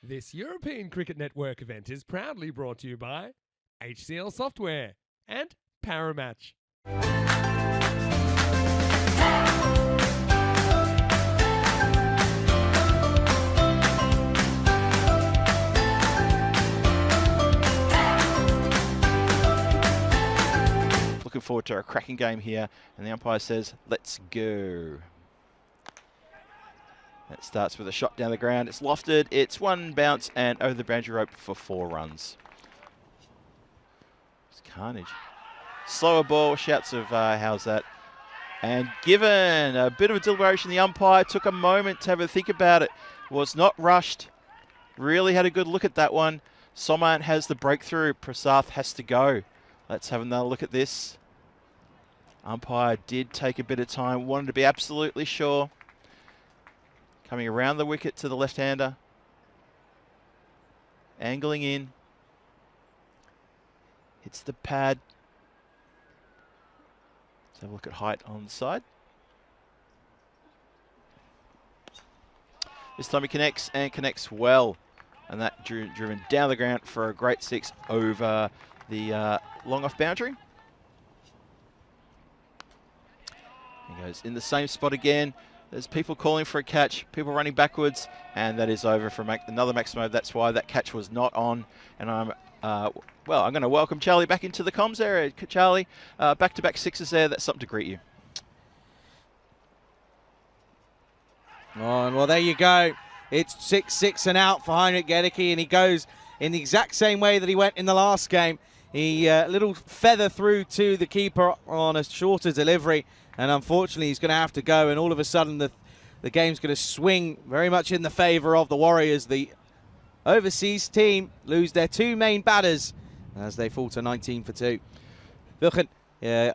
This European Cricket Network event is proudly brought to you by HCL Software and Paramatch. Looking forward to a cracking game here, and the umpire says, let's go. That starts with a shot down the ground. It's lofted, it's one bounce, and over the boundary rope for 4 runs. It's carnage. Slower ball, shouts of how's that? And given a bit of a deliberation, the umpire took a moment to have a think about it. Was not rushed. Really had a good look at that one. Somant has the breakthrough. Prasath has to go. Let's have another look at this. Umpire did take a bit of time, wanted to be absolutely sure. Coming around the wicket to the left-hander. Angling in. Hits the pad. Let's have a look at height on the side. This time he connects and connects well. And that driven down the ground for a great 6 over the long off boundary. He goes in the same spot again. There's people calling for a catch, people running backwards, and that is over for another MSW. That's why that catch was not on. And I'm going to welcome Charlie back into the comms area. Charlie, back-to-back 6s there. That's something to greet you. Oh, and well, there you go. It's 6-6 and out for Heinrich Gedicke, and he goes in the exact same way that he went in the last game. He little feather through to the keeper on a shorter delivery, and unfortunately he's going to have to go, and all of a sudden the game's going to swing very much in the favour of the Warriors. The overseas team lose their 2 main batters as they fall to 19 for 2. Wilken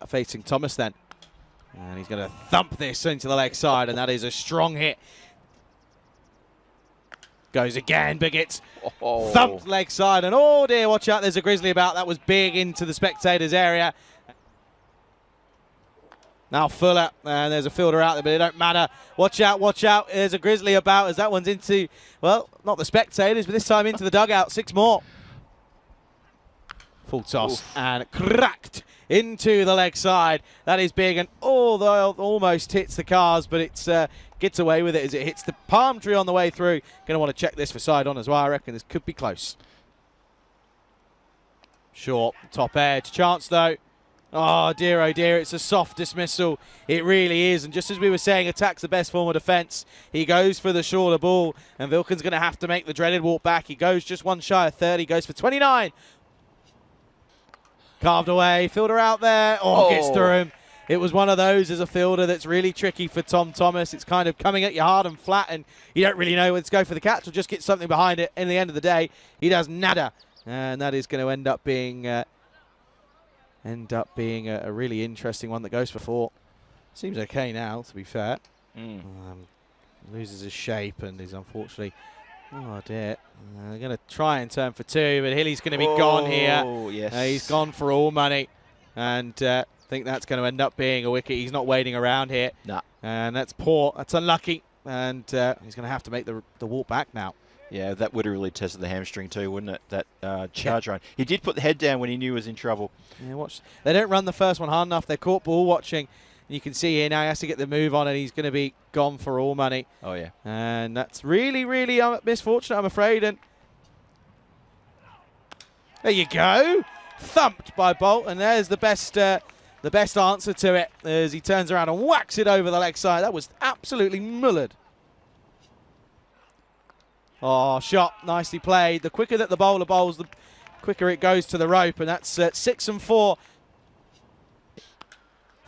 facing Thomas then, and he's going to thump this into the leg side, and that is a strong hit. Goes again, but gets thumped leg side, and oh dear, watch out, there's a grizzly about. That was big into the spectators area. Now Fuller, and there's a fielder out there, but it don't matter. Watch out, there's a grizzly about as that one's into, well, not the spectators, but this time into the dugout. 6 more. Full toss, and cracked into the leg side. That is big, and almost hits the cars, but it's gets away with it as it hits the palm tree on the way through. Going to want to check this for side on as well. I reckon this could be close. Short, top edge. Chance though. Oh dear, it's a soft dismissal. It really is. And just as we were saying, attack's the best form of defence. He goes for the shorter ball, and Wilken's going to have to make the dreaded walk back. He goes just one shy of 30, goes for 29. Carved away, fielder out there. Gets through him. It was one of those as a fielder that's really tricky for Tom Thomas. It's kind of coming at you hard and flat, and you don't really know whether to go for the catch or just get something behind it. In the end of the day, he does nada, and that is going to end up being a really interesting one that goes for 4. Seems okay now, to be fair. Loses his shape and is unfortunately. Oh dear. They're going to try and turn for 2, but Hilly's going to be gone here. Yes. He's gone for all money, and I think that's going to end up being a wicket. He's not waiting around here. Nah. And that's poor. That's unlucky, and he's going to have to make the walk back now. Yeah, that would have really tested the hamstring too, wouldn't it? That charge run. He did put the head down when he knew he was in trouble. Yeah, watch. They don't run the first one hard enough. They're caught ball watching. You can see here now he has to get the move on, and he's going to be gone for all money. Oh, yeah. And that's really, really misfortunate, I'm afraid. And there you go. Thumped by Bolt, and there's the best answer to it as he turns around and whacks it over the leg side. That was absolutely mullered. Oh, shot. Nicely played. The quicker that the bowler bowls, the quicker it goes to the rope, and that's 6 and 4.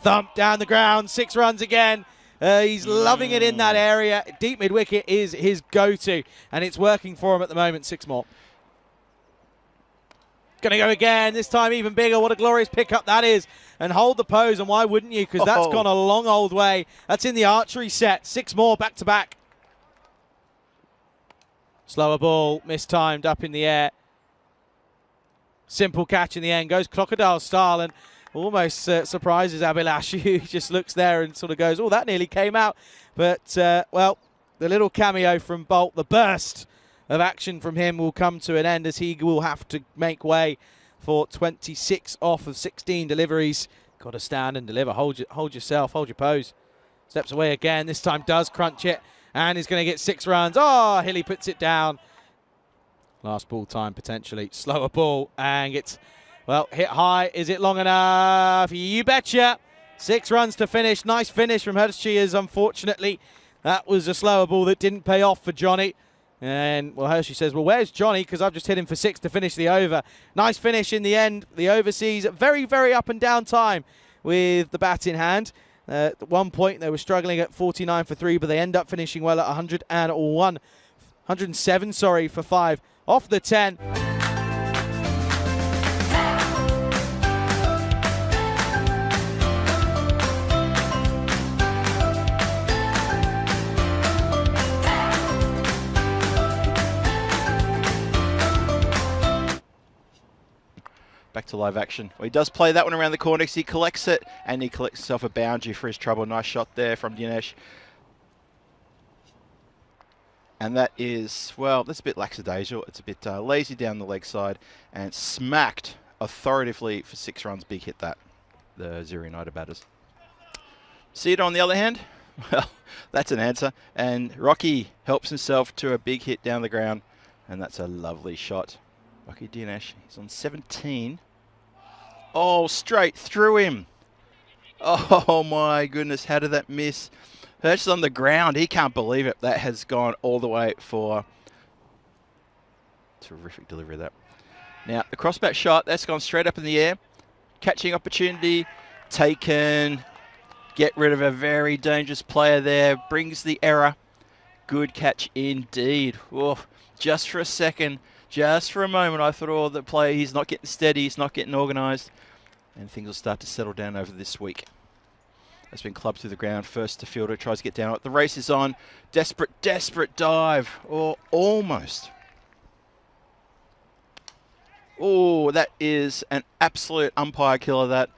Thump down the ground, 6 runs again. He's loving it in that area. Deep mid-wicket is his go-to, and it's working for him at the moment. 6 more. Going to go again, this time even bigger. What a glorious pickup that is. And hold the pose, and why wouldn't you? Because that's gone a long old way. That's in the archery set. 6 more back-to-back. Slower ball, mistimed, up in the air. Simple catch in the end. Goes crocodile style, and almost surprises Abhilash, who just looks there and sort of goes, oh, that nearly came out. But, well, the little cameo from Bolt, the burst of action from him will come to an end as he will have to make way for 26 off of 16 deliveries. Got to stand and deliver. Hold yourself, hold your pose. Steps away again. This time does crunch it. And he's going to get 6 runs. Oh, Hilly puts it down. Last ball time potentially. Slower ball and gets, well, hit high. Is it long enough? You betcha. 6 runs to finish. Nice finish from Hershey. Unfortunately, that was a slower ball that didn't pay off for Johnny. And, well, Hershey says, well, where's Johnny? Because I've just hit him for 6 to finish the over. Nice finish in the end. The overseas, very, very up and down time with the bat in hand. At one point, they were struggling at 49 for 3, but they end up finishing well at 107, sorry, for 5 off the 10. Back to live action. Well, he does play that one around the corner because he collects it, and he collects himself a boundary for his trouble. Nice shot there from Dinesh. And that is, well, that's a bit lackadaisical. It's a bit lazy down the leg side, and smacked authoritatively for 6 runs. Big hit that, the Zero United batters. Cedar, on the other hand, well, that's an answer. And Rocky helps himself to a big hit down the ground, and that's a lovely shot. Rocky Dinesh, he's on 17. Oh, straight through him. Oh my goodness, how did that miss? Hirsch is on the ground. He can't believe it. That has gone all the way for terrific delivery of that. Now, the crossbat shot, that's gone straight up in the air. Catching opportunity, taken. Get rid of a very dangerous player there. Brings the error. Good catch indeed. Oh, just for a second, just for a moment, I thought, oh, the player, he's not getting steady, he's not getting organised. And things will start to settle down over this week. That's been clubbed through the ground. First to fielder, tries to get down. The race is on. Desperate, desperate dive. Or almost. Oh, that is an absolute umpire killer, that.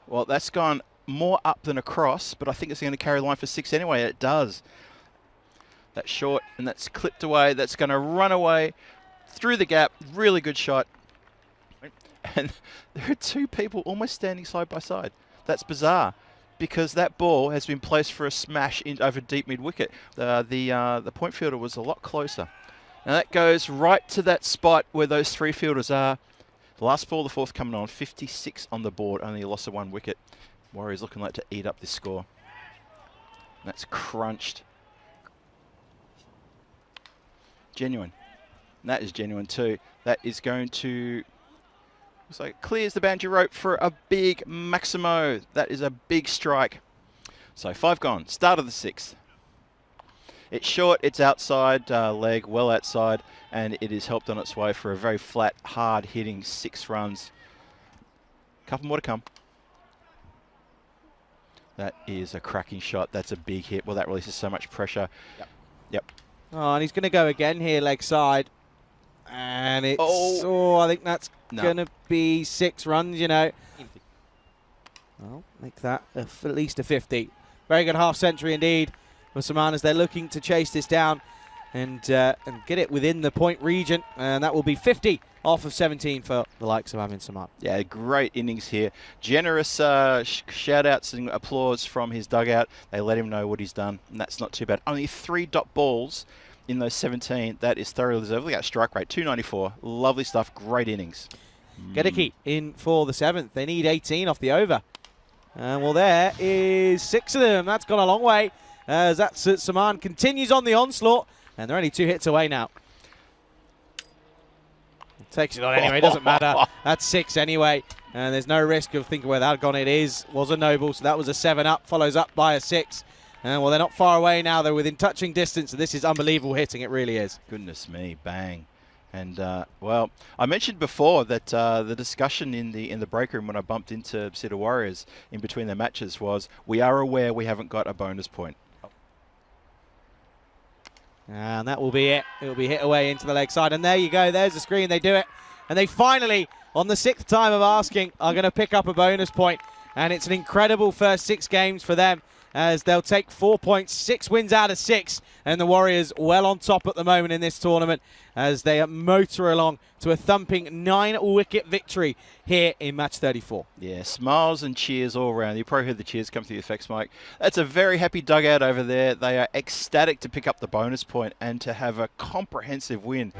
Well, that's gone more up than across, but I think it's going to carry the line for 6 anyway. It does. That's short, and that's clipped away. That's going to run away through the gap. Really good shot. And there are 2 people almost standing side by side. That's bizarre, because that ball has been placed for a smash in over deep mid wicket. The point fielder was a lot closer. Now that goes right to that spot where those 3 fielders are. The last ball, the 4th coming on, 56 on the board, only a loss of 1 wicket. Warriors looking like to eat up this score. That's crunched. Genuine. And that is genuine too. That is going to, looks like it clears the boundary rope for a big Maximo. That is a big strike. So 5 gone. Start of the 6th. It's short, it's outside leg, well outside, and it is helped on its way for a very flat, hard-hitting 6 runs. Couple more to come. That is a cracking shot. That's a big hit. Well, that releases so much pressure. Yep. Oh, and he's going to go again here, leg side. And it's, I think that's going to be 6 runs, you know. Well, make that at least a 50. Very good half century indeed for Saman as they're looking to chase this down and get it within the point region. And that will be 50 off of 17 for the likes of Amin Saman. Yeah, great innings here. Generous shout-outs and applause from his dugout. They let him know what he's done, and that's not too bad. Only 3 dot balls in those 17. That is thoroughly deserved. Look at that strike rate, 294. Lovely stuff. Great innings. Gedeke in for the 7th. They need 18 off the over. And well, there is 6 of them. That's gone a long way. As Saman continues on the onslaught, and they're only 2 hits away now. Takes it on anyway, doesn't matter. That's 6 anyway, and there's no risk of thinking where that had gone. Was a noble, so that was a 7 up, follows up by a 6. And well, they're not far away now. They're within touching distance, and this is unbelievable hitting. It really is. Goodness me, bang. And, well, I mentioned before that the discussion in the break room when I bumped into Cedar Warriors in between their matches was, we are aware we haven't got a bonus point. And that will be it. It will be hit away into the leg side. And there you go. There's the screen. They do it. And they finally, on the 6th time of asking, are going to pick up a bonus point. And it's an incredible first 6 games for them. as they'll take 4 points, 6 wins out of 6, and the Warriors well on top at the moment in this tournament as they motor along to a thumping 9-wicket victory here in match 34. Yeah, smiles and cheers all around. You probably heard the cheers come through the effects mic. That's a very happy dugout over there. They are ecstatic to pick up the bonus point and to have a comprehensive win.